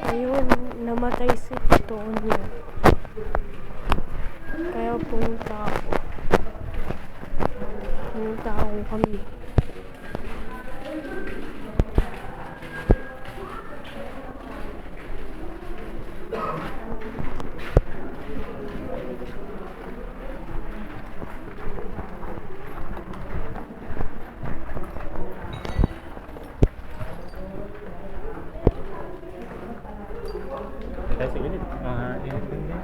Ayun, namatay si Tito niya. Kaya pumunta ako kami. Kaya sa gilid, init din niya.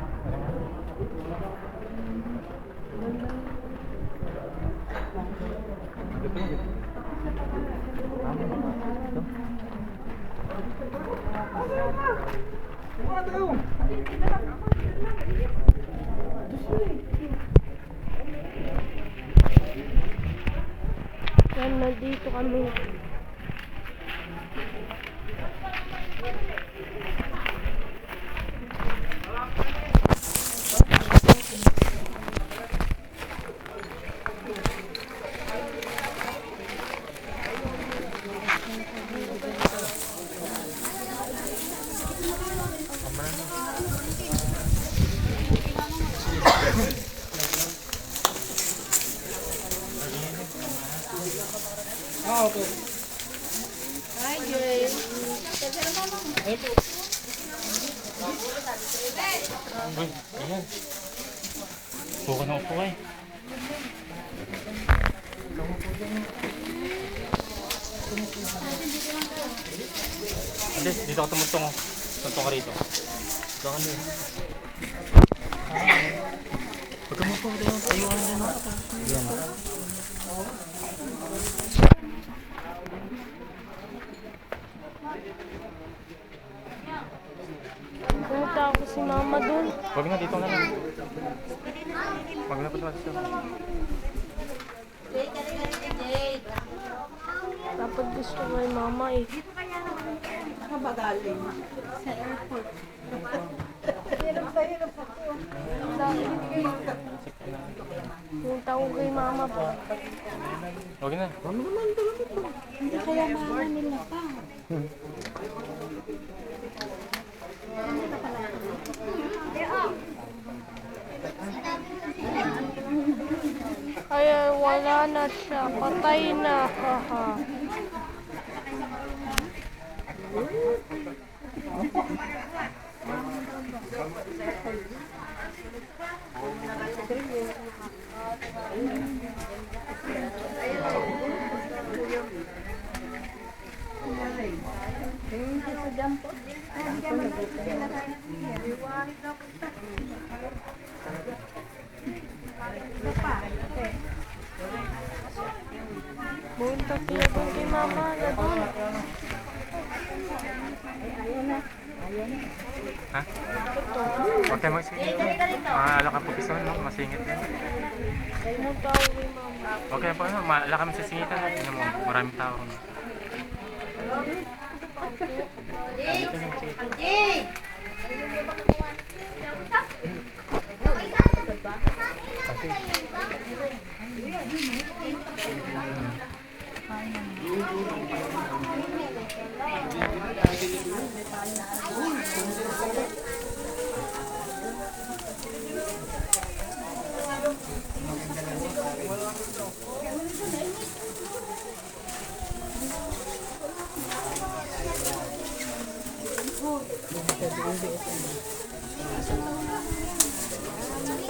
Yan, nandito kami. Okay. Hi, Jay. Uy, ayan. Buka na upo eh. Hindi, dito ako tumuntong. Tuntong ka rito. Dito ka nyo. Huwag ka mapo. Ayuan na lang. Ayan. Pumunta ako si mama dun. Huwag na, dito na lang. Huwag na pa ito. Dapat gusto ko kay mama eh. Nakabagaling. Sa airport. Hirap ako. Pumunta ako kay mama po. Huwag na. Hindi kaya mama nila pa. Ay, wala na siya. Patay na. Haha. Pumunta sila dun kay mama na dun. Ha? Huwag kayo magsingit. Maala ka po piso, no? Masingit din. Pumunta ako kay mama. Huwag kayo po, maala kami sa singitan. Tingnan mo, maraming tao.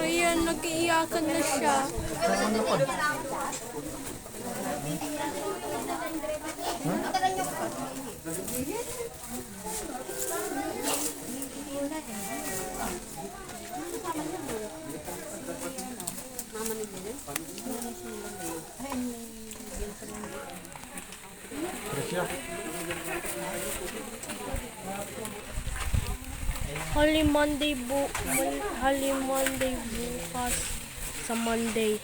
Ayan, nag-iiyakan na siya. Holy Monday bukas sa Monday.